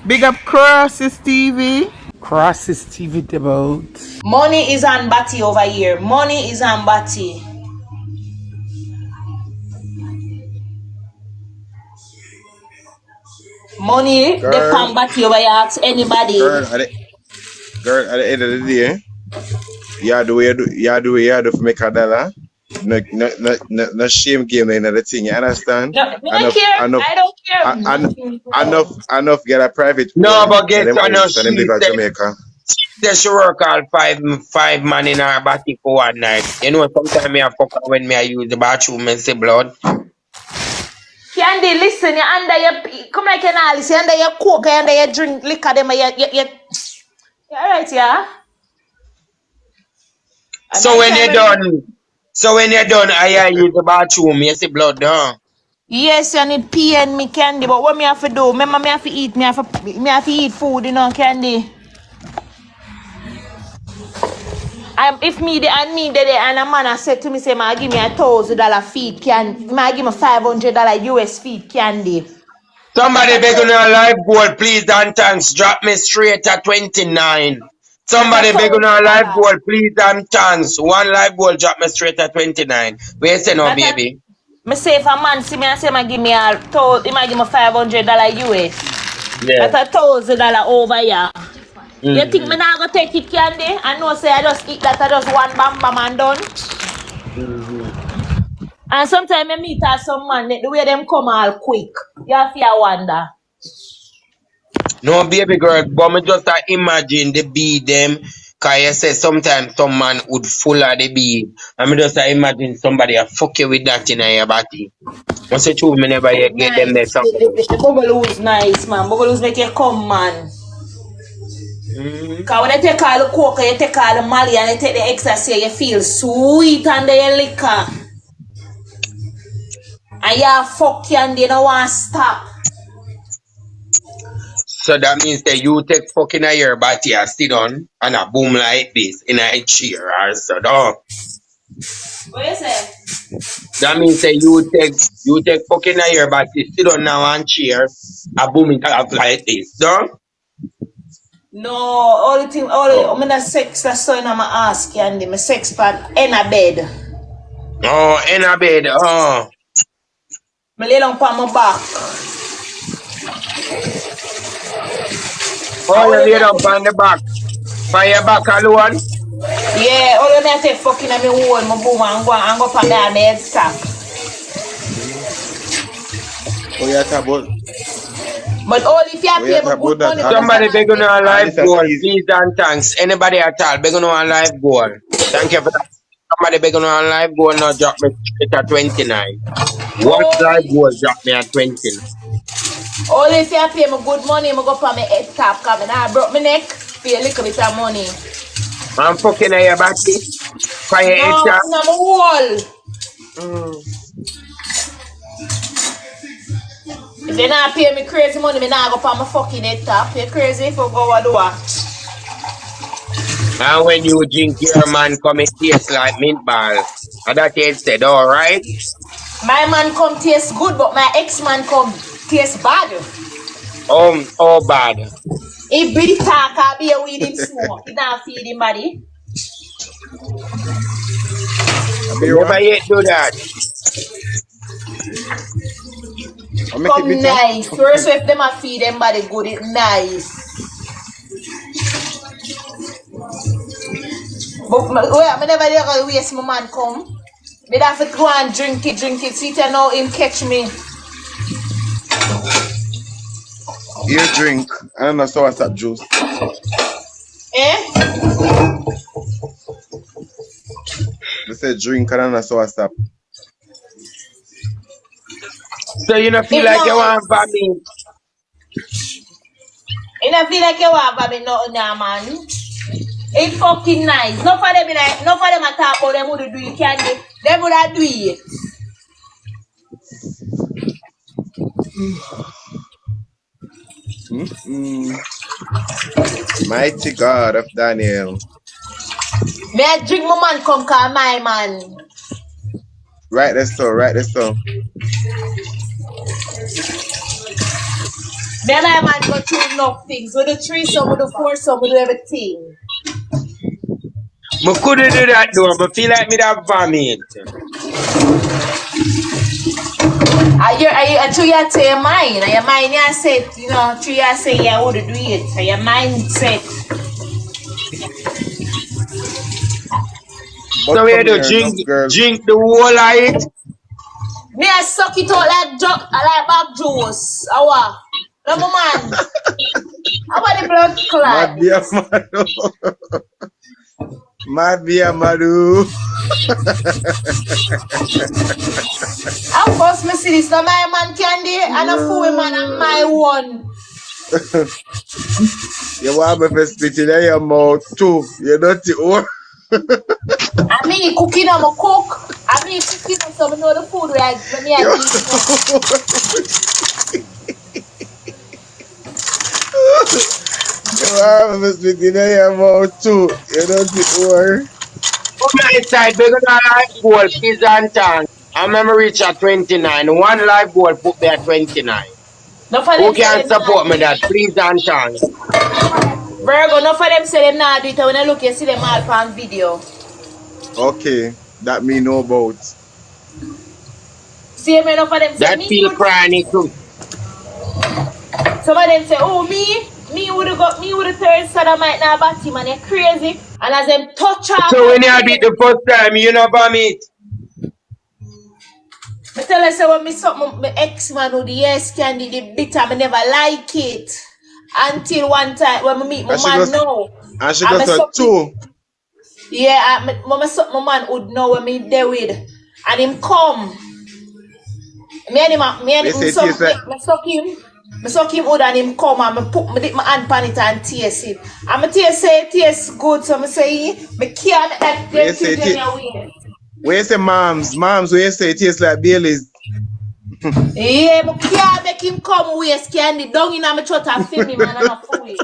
Big up Crosses TV. Crosses TV about. Money is on Batty over here. Money is on Batty. Money, the pan Batty over here. Ask anybody. Girl, at the end of the day, you do what you do for make a dollar. No shame game in the thing, you understand? No, I don't care. I don't care. Enough get a private No, but get them on so them live at Jamaica. She work all five man in her body for one night. You know, sometimes me a fuck when me I use the bathroom and see blood. Kandy, listen, you're under your come like an Alice, you're under your coke, you're under your drink liquor, them you alright, yeah? So when you're done, I use the bathroom, you see blood, huh? Yes, you need pee and me Kandy, but what me have to do? Remember me have to eat, me have to eat food, you know, Kandy. If me there and a man said to me, say, man, give me $1,000 feed, man, give me $500 US feed, Kandy. Somebody begging on live goal, please and thanks. Drop me straight at 29. Somebody begging on live goal, please and thanks. One live goal, drop me straight at 29. Where you say no, baby? Me say if a man see me and say, man, give me he might give me $500 US. Yeah. That's $1,000 over here. You think me not gonna take it, Kandy? I know say I just eat that, I just one bam bam and done. And sometimes I meet some man, the way them come all quick. You have to wonder. No, baby girl, but me just imagine the bead them. Cause you say sometimes some man would full of the bead. And me just imagine somebody a fuck you with that in your body. What's the truth, me never get Nice. them there. The bubble nice, man. Bubble make you come, man. Cause when you take all the coke, you take all the Mali and you take the ecstasy, you feel sweet under your liquor. And you fuck you and you don't want to stop. So that means that you take fucking a year body and sit on and a boom like this in a chair or so. No. What you say? That means that you take fucking a year body, sit on now and chair, a boom it up like this. No? No, I'm in a sex that's so in my ass, Kandy. My sex pad in a bed. Oh, in a bed. Oh. I lay down on my back. Oh, you lay down on the back. On your back alone? Yeah, all of me I take fucking at me hole, my boom and go up and down my head sack. Oh, yeah, talk about. But all if you have pay me good money. Somebody begging on a live goal, please and thanks. Anybody at all begging on a live goal. Thank you for that. Somebody begging on a live goal now drop me straight at 29. What live goal drop me at 29? All if you pay me good money, I go up on my head top coming. I broke my neck, pay a little bit of money. I'm fucking at your body. For your head top. No, I'm a wall. If you not pay me crazy money, I not go up on my fucking head top. You crazy if you go over do what? And when you drink, your man come and taste like mint ball. And that tasted alright? My man come taste good, but my ex-man come taste bad. Oh bad. He be the talk, I be a weed him smoke. He not feed him body. Never yet do that. Come nice. First if them a feed them body good, it's nice. But I never ever waste my man come. Me have to go and drink it. See it now him catch me. You drink, I don't know, so what's that juice? Eh? They say drink, I don't know, so what's that. So you don't feel like you want vomit? You don't feel like you want vomit nothing now, man. It's fucking nice. No for them a talk about them would do it, Kandy. Them would do it. Mighty God of Daniel. May I drink my man come call my man. Right there, so. Me and my man go through enough things. We do 3 some, we do 4 some, we do everything. I couldn't do that though, but feel like me that vomit. Are you your say your mind? Are your mind you set, you know, 3 years say you would do it. Are your mind set. But So we come do here enough girl. drink the whole of it. Me I suck it out like back juice. Awa. No man. How the blood Mad clot? be a madu. Mad be a madu. How first me see this? No my man Candy and a fool man and my one. You want me to spit in your mouth too. You dirty whore. I mean cooking I'm a cook. I mean cooking so I know the food where I You want me to spit in your mouth too. You dirty whore. From my side, we gonna life goal, pizza and tank. I remember reach at 29. One life goal put me at 29. No for Who them say can them support not me do that? it. Please and tank. Virgo, no for them say them not do it. When I look you see them all on video. Okay, that me know about. See me no for them say That me feel would chronic too. some of them say, oh me would have got me would have turned sodomite now about him and you're crazy. And as them touch off So and when you beat the first time, you know vomit. I tell her say when me something my ex-man who the yes candy the bitter, I never like it. Until one time when I meet my And she man goes, now. and she And goes me suck two. yeah, my man would know when me there with. And him come. Me and They him say it tastes like, me suck him out and him come and me dip my hand pan it and taste it. And me taste say it tastes good, so me say me can't make that where you them say things it, away. where you say moms, where you say it tastes like Bailey's. Yeah, me can't make him come waste candy down in my throat and film him and I'm a fool.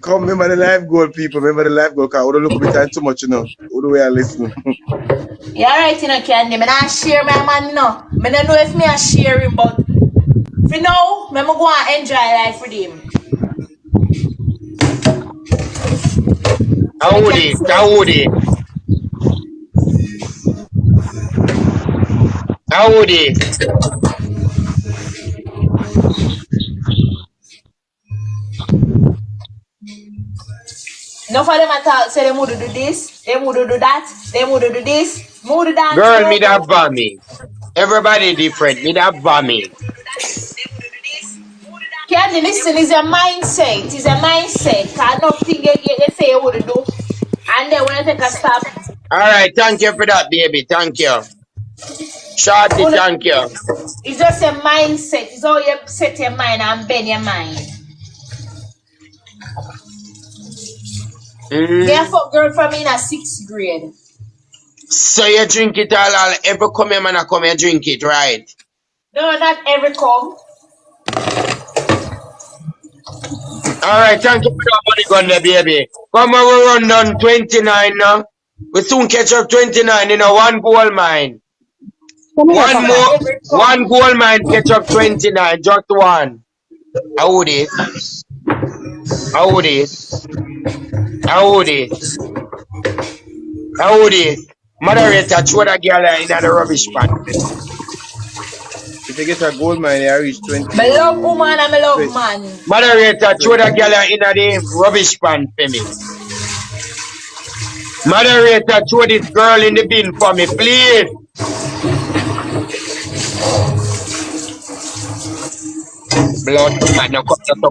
Come, remember the life goal, people. Remember the life goal. Cause we don't look at it too much, you know. Who do we are listening? Yeah, right, you know, candy. Me not share my man, you know. Me don't know if me a share him, but for now, me go and enjoy life with him. So me How can it? say, How it? How it? enough of them at all say they would do this, they would do that, they would do this, mood dance, Girl, me no that go. vomit. Everybody different. Me that vomit. Candy, listen, it's a mindset. It's a mindset. I don't think they say you would do. And then when I take a stop, Alright, thank you for that, baby. Thank you. Shorty, thank you. it's just a mindset. It's all you set your mind and bend your mind. Therefore, girl from in a 6th grade. So you drink it all every come here, man, I come here drink it, right? No, not every come. Alright, thank you for that money gun there, baby. Come on, we run down 29 now. We soon catch up 29 in a one goal mine. One Not more, every one come. goal mine catch up 29, just one. How this? How this? How this? How this? Moderator, throw that girl in the rubbish pan for me. If you get a gold mine, you reach 20. I love woman and I love man. Moderator, throw that girl in the rubbish pan for me. Moderator, throw this girl in the bin for me, please. Blood clot, no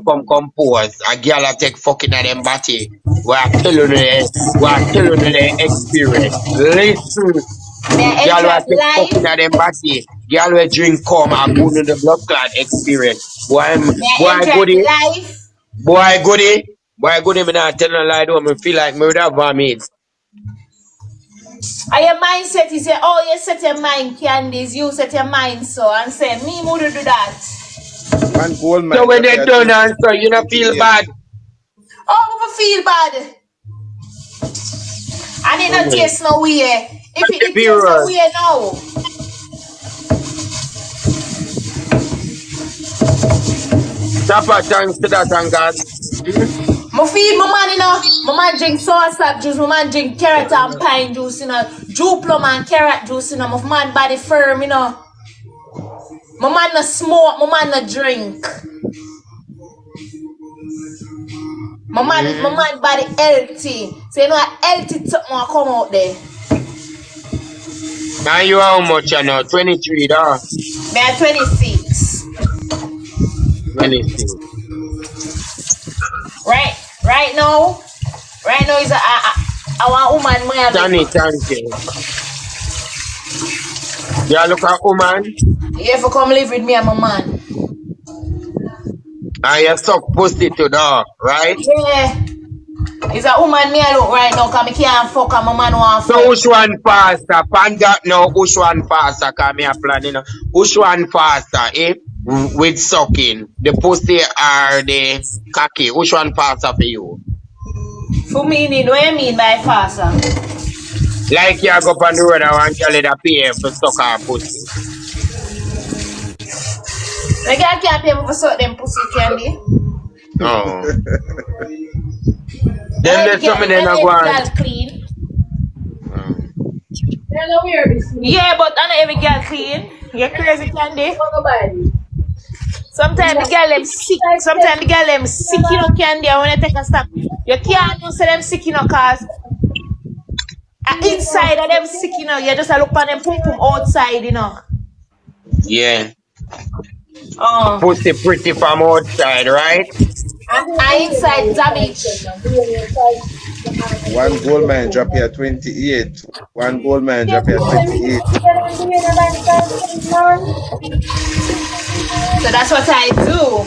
come compose. A girl a take fucking at them body. We are telling you the experience. Listen, May I girl will enjoy take fucking life? at them body. Girl will drink come and go to the blood clot experience. May I enjoy life? Boy goodie, me not tell no lie though. Me feel like me would have vomit. And your mindset is say, oh, you set your mind, Candice, you set your mind so, and say, me would do that. One gold mine. So when they done answer, you don't feel bad. Oh, I feel bad. And it don't taste no way. If it tastes no way now. Tapa, thanks to that and God. I feed my man, you know. My man drink soursop juice. My man drink carrot and pine juice, you know. Jew plum and carrot juice, you know. My man body firm, you know. My man no smoke. My man no drink. My man body healthy. So you know, healthy something come out there. And you how much you know? 23, da? Me at 26. 26. Right now is our woman. Tani, thank you. You look at woman You have to come live with me and my man. and you suck pussy to dog, right? Yeah. It's a woman me I look right now because I can't fuck and my man want fuck. So which one faster? Pan that now, which one faster? Cause me a planning. Which one faster, eh? With sucking. The pussy or the cocky? Which one faster for you? For me, what you mean by faster? Like you go up on the road and want girl that pay for suck her pussy. The girl can't pay me for suck them pussy candy. Oh. Then there's something in a girl clean. Yeah, but not every girl clean. You're crazy, Candy. Sometimes the girl them sick. Sometimes the girl them sick, you know, Candy. And when you take a stop, you can't say them sick, you know, cause inside of them sick, you know, you just look on them pum pum outside, you know. Yeah. Pussy pretty from outside, right? And inside damage. One gold mine drop here 28. One gold mine drop here 28. So that's what I do.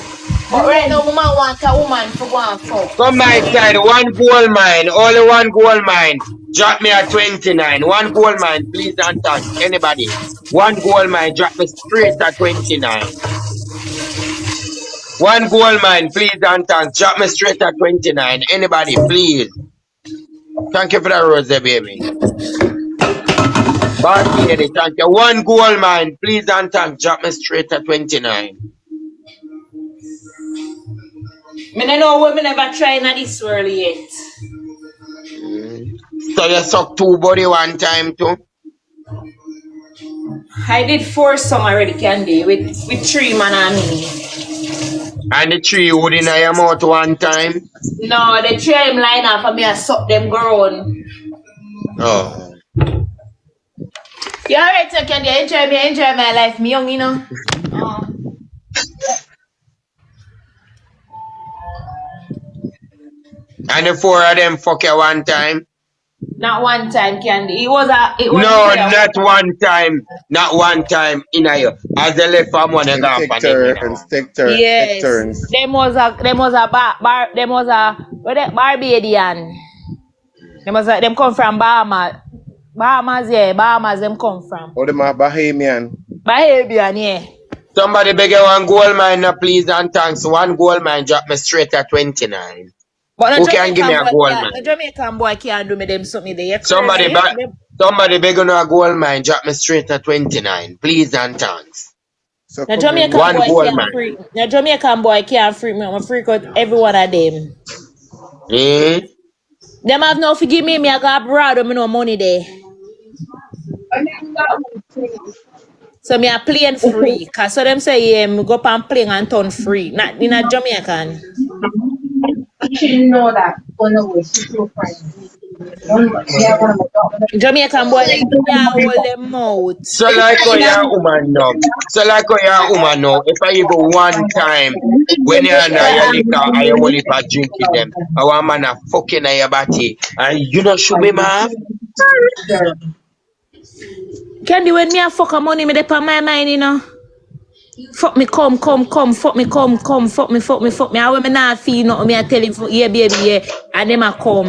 But right now, woman want a woman for one fuck. From my side, one gold mine, only one gold mine. Drop me at 29. One gold mine, please and thanks. Anybody? One gold mine, drop me straight at 29. One gold mine, please and thanks. Drop me straight at 29. Anybody, please. Thank you for the rose, baby. Bad lady, thank you. One gold mine, please and thanks. Drop me straight at 29. Me don't know what me never try in this world yet. So you suck two body one time too? I did 4 some already, Candy, with 3 man and me. And the 3 would in your mouth one time? No, the 3 them line up and me I suck them grown. Oh. You alright, so Candy? I enjoy my life. Me young, you know. And the 4 of them fuck you one time? Not one time, Candy. It was no, not one time. Not one time in a year. As they left from one and Take turns, take turns, yes. take turns. Them was a Barbadian. Them come from Bahamas. Bahamas them come from. Oh, them are Bahamian. Bahamian, yeah. Somebody beg you one gold mine now, please and thanks. One gold mine drop me straight at 29. But who can give me a gold mine? The Jamaican boy can't do me them something there. Somebody beg you a gold mine, drop me straight at 29. Please and thanks. So the Jamaican one boy gold can't mine. freak. The Jamaican boy can't freak me. I'm going to freak out every one of them. Them have no forgive me. I got abroad with me no money there. So me a plane free. Cause so them say yeah, me go up and plane and turn free. Not in a Jamaican. She didn't know that. Oh no, she's so friendly. Jamaican boy they hold them out. So like how you're a woman now. If I go one time when you're in your liquor and you only for drinking them, I want man a fucking in your body and you not show me man. Candy, when me a fuck a money, me dey on my mind, you know. Fuck me, come, fuck me, come, fuck me. And when me not feel nothing, me a tell him, yeah, baby, yeah, and them a come.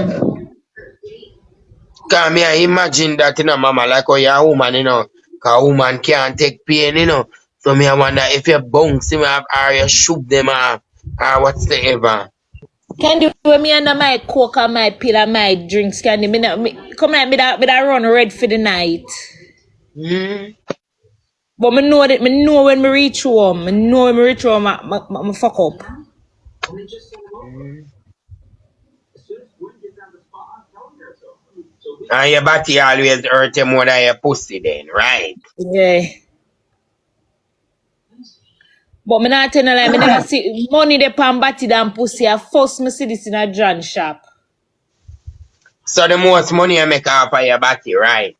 Cause me I imagine that, you know, mama, like how you're a woman, you know, cause a woman can't take pain, you know. So me I wonder if you bounce him up or you shoot them up or whatsoever. Candy, when me under my coke and my pill and my drinks, Candy, come like me that run red for the night. But me know when me reach home, I fuck up. And your body always hurt you more than your pussy then, right? Yeah. But me not tell you like me never see money dey pan body than pussy. I first me see this in a John shop. So the most money you make off of your body, right?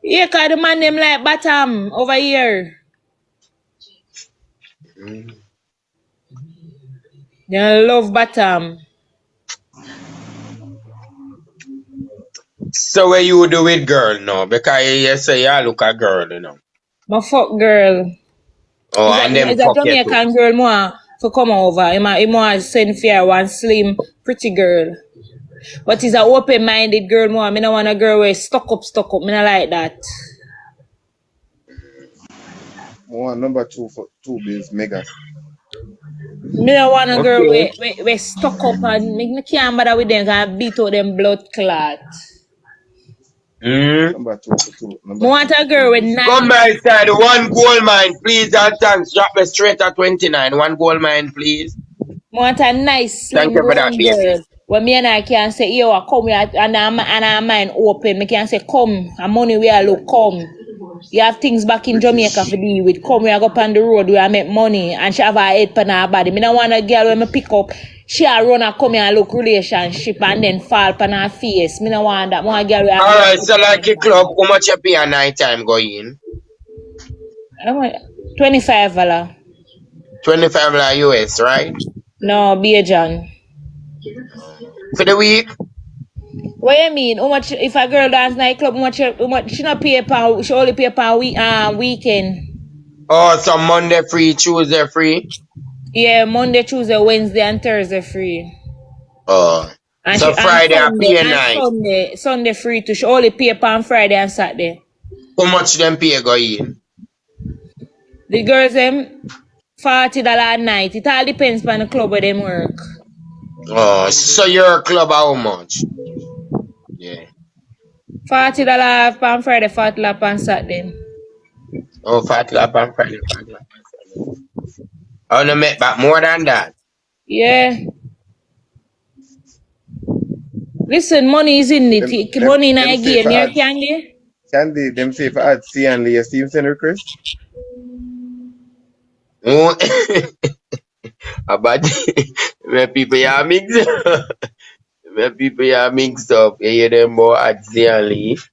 Yeah, cause the man them like bottom over here. They love bottom. So what you do with girl now? Because you say you look a girl, you know. My fuck girl. Oh, and them Is a fuck you too. Jamaican girl more for come over. He more send for her one slim, pretty girl. But he's a open-minded girl more. Me no want a girl where stuck up. Me not like that. One number two for two bills, Megas. Me don't want a girl Okay. where stuck up and me can't bother with them and beat out them blood clot. Number two for two. Me Number want two a for two girl with bills. Come nice. by side, one gold mine, please, and thanks. Drop me straight at 29. One gold mine, please. Me want a nice Thank slim you for that, brown baby. girl. When me and I can say, yo, I come here and our mind open. Me can say, come, and money we are look, come. You have things back in Jamaica for deal with. Come, we are go up on the road, we are make money, and she have her head pan her body. Me don't want a girl when me pick up, she a run and come here and look relationship and then fall pan her face. Me don't want that. Me want a girl we have Alright, so like a club, how much you pay a night time going? $25. 25 US, right? No, be a John. For the week? What you mean? How much if a girl dance nightclub? How much she not pay per? She only pay per weekend. Oh, so Monday free, Tuesday free? Yeah, Monday, Tuesday, Wednesday, and Thursday free. Oh. And So she Friday I pay a night. Sunday free too. She only pay per on Friday and Saturday. How much them pay going? The girls them $40 a night. It all depends on the club where them work. Oh, so your club how much? Yeah. $40 on Friday, $40 on Saturday. Oh, fat lap and Friday, fat lap and Friday. I wanna make back more than that. Yeah. Listen, money is in Them, it. them, Money in them a say game. for Here, ads. Candy. Candy, them say for ads. See and Leah Steve send request. Oh, about where people are mixed up. Where people are mixed up. You hear them more at and leave.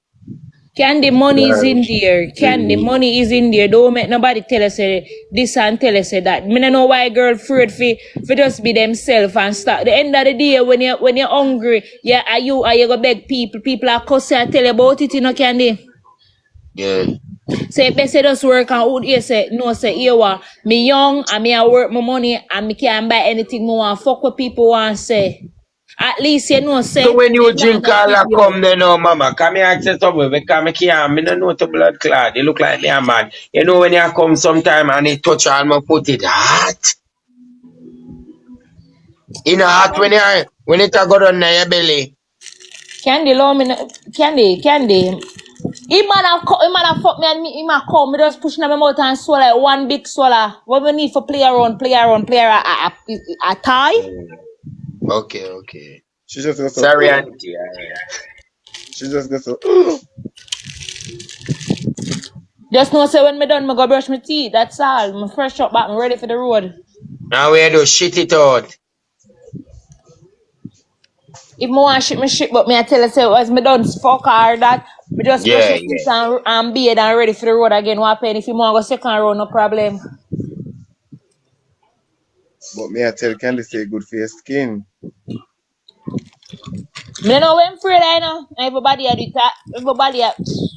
Candy, money is Girl. in there. Candy, money is in there. Don't make nobody tell us this and tell us that. Me don't know why girl afraid for just be themselves and start. The end of the day, when you're hungry, yeah, are you go beg people? People are cussing and tell you about it, you know, Candy. Yeah. Say best say just work and would you say no say here what me young and me I work my money and me can't buy anything more and fuck what people want say. At least you know So say when you them not drink gonna all pig that you out. come then no mama, come here and say something because me can't, me don't know to blood clot. You look like me a man. You know when you come sometime and it touch on my foot it hot. You know hot when it a go down in your belly. Candy low me candy. He man have fuck me and me, he man come, me just push in my mouth and swallow like one big swallow. What we need for play around, a tie? Okay, okay. She just goes so. Sorry, auntie. Alright. She just goes so. Just know say when me done, me go brush my teeth, that's all. Me fresh up back, me ready for the road. Now we do shit it out. If me want shit, me shit, but me I tell you say as me done fuck her that, me just brush Yeah, my teeth yeah. and bathe and ready for the road again. What happen if you want to go second road, no problem. But me, I tell Candy say good for your skin. Me don't know when afraid I know. Everybody a do that. Everybody a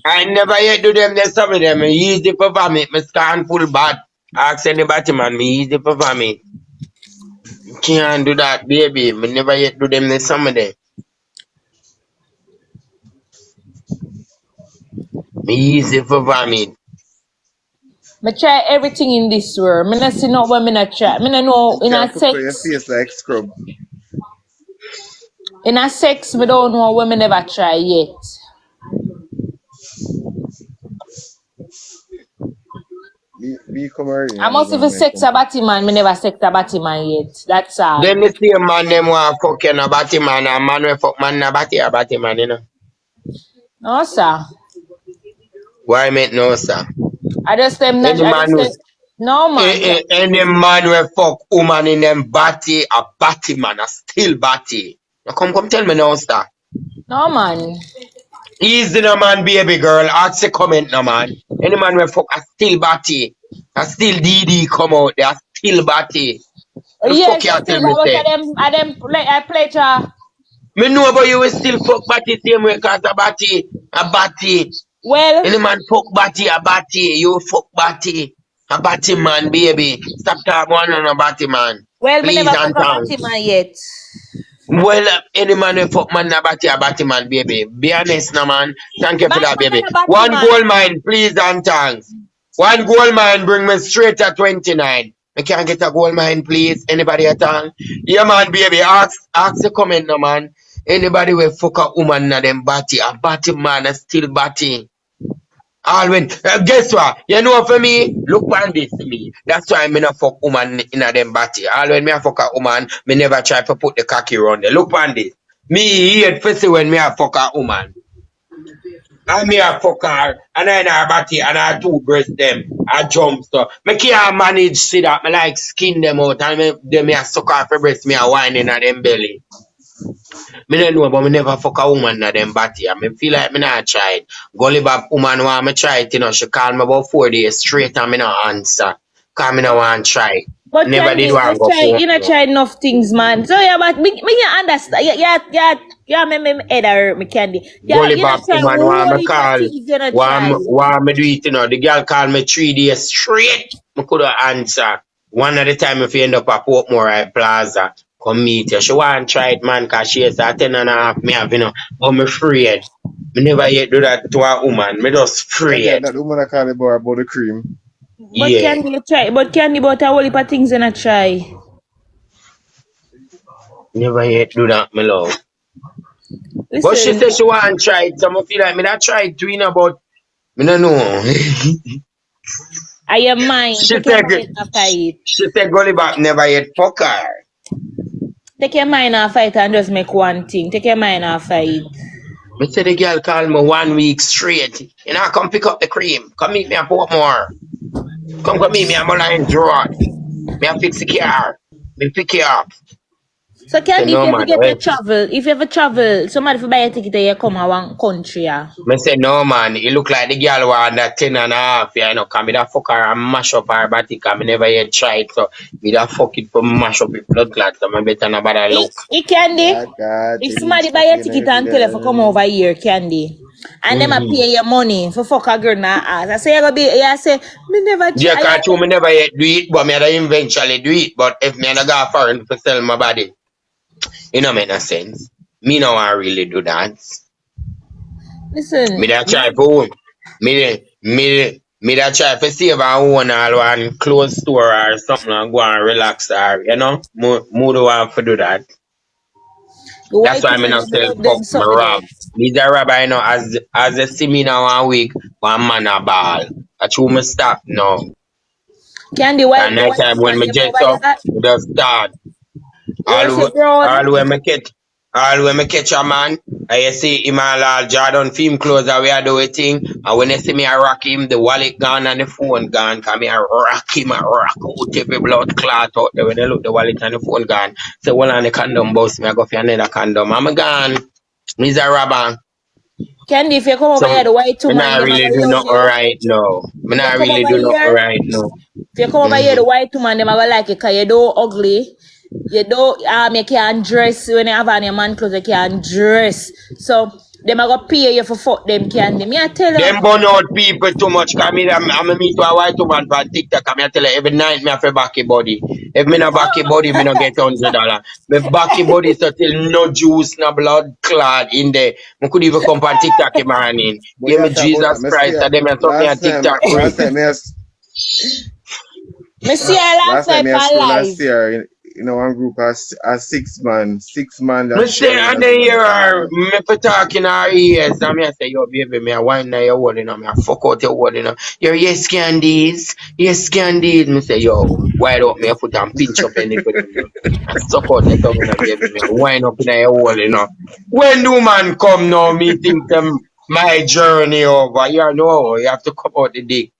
I never yet do them, there's some of them. Me easy for vomit. Me scan full bad. Ask anybody, man. Me easy for vomit. Can't do that, baby. Me never yet do them, there's some of them. Me easy for vomit. me try everything in this world. Me not see no one me not try. Me not know You in a can't prepare your sex. face like scrub. In a sex, me don't know what me never try yet. Me Me come already. I must even sex a batty man. Me never sex a batty man yet. That's all. Then the same man them want fuck you a batty man and man we fuck man a batty man, you know. No, sir. Why make no sir? I just them. Any I man just them. No man. any man we fuck woman in them batty, a batty man, a still batty. Now come tell me now, sir. No man. Easy no man, baby girl. Ask a comment no man. Any man we fuck a still batty. A still DD come out there, a still batty. The Yes, fuck you tell still me about say? them I pleasure. Me know about you will still fuck batty same way cause a batty. Well, Any man fuck batty, a batty. You fuck batty. A batty man, baby. Stop talking one on a batty man. me Please never and fuck a thanks. batty man yet. Well, any man will fuck man a batty man, baby. Be honest, no man. Thank you for that, Man baby. a batty One man. gold mine, please and thanks. One gold mine bring me straight to 29. I can't get a gold mine, please. Anybody at all? Yeah, man, baby. Ask the comment, no man. Anybody will fuck a woman na them batty. A batty man, a still batty. All when guess what? You know for me, look on this to me. That's why me not fuck woman in a them body. All when me a fuck a woman, me never try to put the cocky around there. Look on this. Me hate to see when me a fuck a woman. And me a fuck her, and I in her body, and I two breast them, I jump so. Me can't manage see that. Me like skin them out, and me a suck off her breast, me a whine in a them belly. Me don't know, but me never fuck a woman in them body. I feel like me not try it. Gully Bob woman want me try it, you know. She called me about 4 days straight and me not answer. Cause me not want to try it. But Never did want to go for you not try enough things, man. So yeah, but me can understand. Yeah, me head hurt, me Candy. Yeah, Gully you Bob not try woman want me whole heap of call. things. You not try. Want me do it, you know. The girl called me 3 days straight. Me could have answer. One at the time if you end up at Portmore Plaza, come meet you. She want to try it, man, cause she is at 10.5 me have, you know. But me afraid. Me never yet do that to a woman. Me just afraid. That woman I call about the cream. But Yeah. Candy you try. But Candy, but a whole heap of things you not try. Never yet do that, my love. Listen, But she said she want to try it, so I feel like me that try it too, you know, but me don't know. I am mine. she Take your said, mind and fight. she said Gully Bob never yet fuck her. Take your mind and fight and just make one thing. Take your mind and fight. Me say the girl called me 1 week straight. You know, come pick up the cream. Come meet me at Portmore. Come meet me at Mulline's Road. Me a fix the car. Me pick you up. So Candy, Say, no, if you man, ever wait. if you ever travel, somebody for buy a ticket and you come to one country, yeah. Me say, no, man. It look like the girl want that 10.5, yeah, you know, cause me that fuck her and mash up her body, cause me never yet tried, so me that fuck it for mash up the blood clot, so me better not bother look. Candy, God, if somebody buy a ticket and tell you to come over here, Candy, and them a pay your money for fuck a girl na ass, I say you gonna be, I say, me never try. Yeah, cause true, me never yet do it, but me I eventually do it, but if me not go foreign to sell my body, it don't make no sense. Me no want really do that. Listen, Me that try for me that try for save and own all one clothes store or something and go and relax or, you know, more do want to do that. the That's white why me woman not them sell love them fuck me something rob. else. Me's a rabbi, you know, as they see me now 1 week, one man a ball. That's who me stop now. Candy, That the night white time when woman me them dress over up, me just start. here, say All brown. when me catch a man, I see him all Jordan film clothes that we are doing thing. And when they see me I rock him, the wallet gone and the phone gone. Cause me I rock him, I rock out every blood clot out there. When they look the wallet and the phone gone. So one on the condom bust me, I go for another condom. I'm gone. Me's a robber. Candy, if you come over So here, the white me woman not them really gonna do love nothing you. right now. Me If you not come really over do nothing here, right now. if you come over here, the white woman them gonna like it cause you don't ugly. You don't you can't dress when you have on your man clothes, you can't dress. So them are gonna pay you for fuck them Candy. Me I tell Them you. burn out people too much. Cause me, I'm a meet a white woman for TikTok. I tell her every night me have a backy body. If me no backy body, me no get $100. Me backy body so till no juice, no blood clot in there. Me could even come on TikTok in morning. But Give yeah, me talk about Jesus that. Christ and them and something on TikTok quick. Last time Me see her last last time night me for scroll and live. see her one group as 6 man. 6 man that Me say, sharing and as then one hear her, partner. me for talking her ears, and me I say, yo, baby, me I wine now your wall, me I fuck out your wall, Yo, yes, Candies, yes, Candies. Me say, yo, wide up me foot and pinch up your nipple, I suck out your tongue, baby, me I wine up in your wall, When do man come now, me think them my journey over, you have to come out the dick.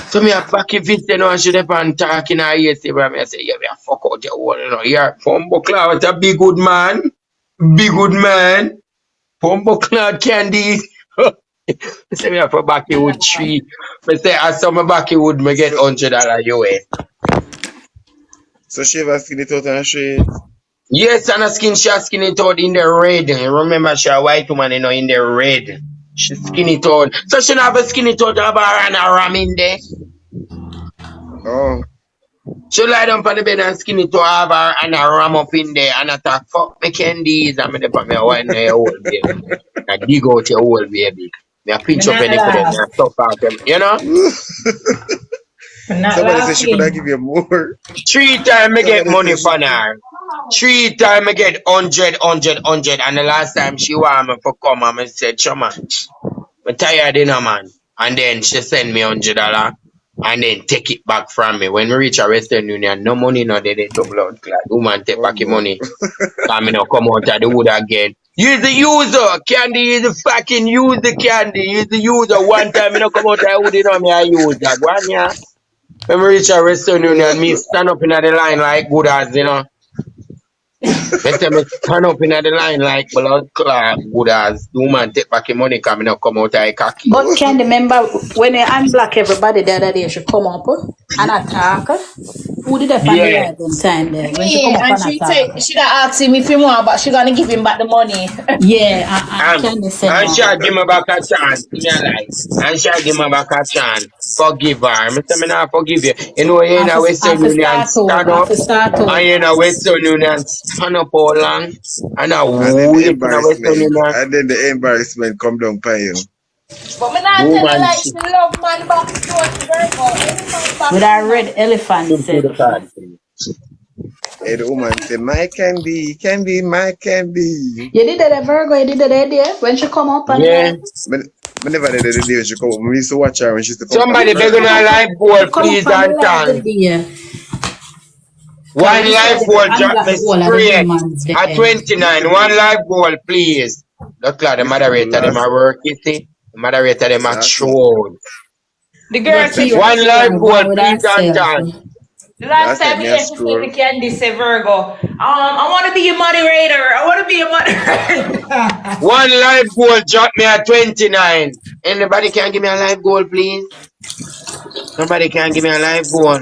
So me a back if it's and should have been talking her ears, but me I say, yeah, me a fuck out your wall, Yeah, Pumbo Cloud, a big good man. Big good man. Pumbo Cloud Candy. Say me for Backy Wood tree. Me say as some Backy Wood me get So $100 US. so she ever skin it out and shade. Yes, and a skin it out in the red. Remember she a white woman, in the red. She skin it out. So she not have a skin it out have her and a ram in there. Oh, She lie down on the bed and skin it out have her and a ram up in there and I talk fuck me candies and me dey put me a wine your whole baby. I dig out your whole baby. Me a Me pinch up not any for them, me laugh. a suck out them. Me not somebody said she could have laughing. give you more. 3 times I get Somebody money said she from her. 3 times I get 100. And the last time she want me for come, I said, Chama, I'm tired man. And then she send me $100 and then take it back from me. When we reach a Western Union, no money, no they double out. Like, woman take oh back your God. money. Come me now come out of the wood again. Use the user. Candy is the fucking use the candy. Use the user. One time me no come out of the wood, me I use that. Go on, yeah. When we reach a Western Union, me stand up in the line like good as. Me say me stand up in the line like blood clot good as. The woman take back your money come not come out of her cocky. But can remember when you unblock everybody the other day, she come up and attack. Who did that on the Yeah. live them time there? When she come Yeah, up and and she attack. say she gonna ask him if he want, but she gonna give him back the money. Yeah, and Um, Candy send and her. she'll give me back a chance in your life. And she'll give me back a chance. Forgive her. Me say me not forgive you. You in a Western Union Start over. stand I up. have start And over. you in a Western Union stand up all long. And I And then the wait in a Western embarrassment. Union. And then the embarrassment come down by you. But me The not tell you woman like she she love man box don't Virgo. Any man With box that she red love. elephant should put the self. card. And the woman say, my candy, candy, my candy. You did that Virgo, you did that idea when she come up and Yeah. like Me, me never did the day when she come up. We used to watch her when she used to come up on the Somebody she begging come verge. a up life goal, she come up please, on the and live the thanks. day. Cause One we life decided to goal drop unblock me the whole of the straight demons at there. 29. One life goal, please. Look like the This is the moderator, them last, a work, you see. The moderator, them a last, troll. The girl last said time she, me One life She goal, gone with please, and herself. thanks. the last last time time we me a hear she say scroll. me Candy say Virgo. I wanna be your moderator. I wanna be your moderator. One life goal drop me at 29. Anybody can give me a life goal, please? Somebody can give me a life goal.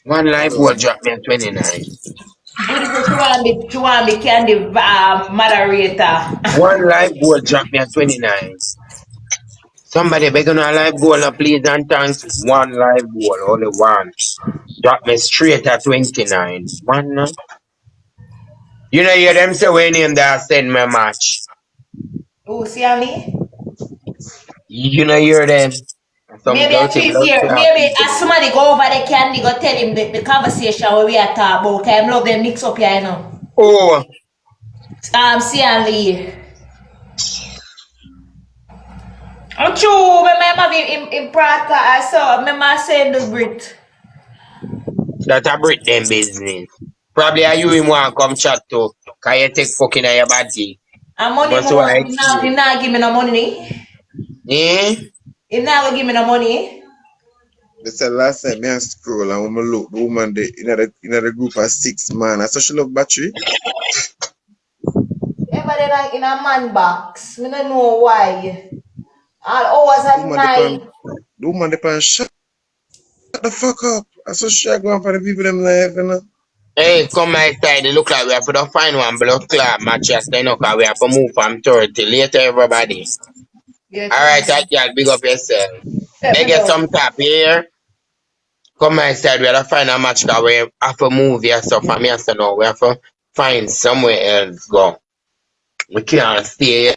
One life So goal drop me at 29. Judy said she want be Candy moderator. One life goal drop me at 29. Somebody begging a life goal, please, and thanks. One life goal, only one. Drop me straight at 29. Man, no. You know, hear them say when him that send me match. Oh, see me? You know, hear them. Some Maybe a dirty trip blood here. clot Maybe people. as somebody go over there, Candy go tell him the conversation where we are talking about. I love them mix up here, you know. Oh, See and Lee. I'm true. Me have in Pratt I saw. Me send the Brit. that a break them business. Probably are you him want come chat to. Can you take fucking on your body? And money But so more. I He explain. not give me no money. Eh? He not gonna give me no money. They said last time me a scroll and when I look, the woman in the group of 6 man. I saw she love battery. Everybody like in a man box. Me don't know why. All hours The at woman depend, night. the woman depend, shut the fuck up. I saw she a go on for the people them life, you know. Hey, come my side. It look like we have to find one blood clot match. Just you know, cause we have to move from 30. Later, everybody. Yeah, All come right, on. that girl, big up yourself. Let They me get go. some tap here. Come my side, we have to find a match that we have to move here. So from here, so now we have to find somewhere else go. We can't stay here.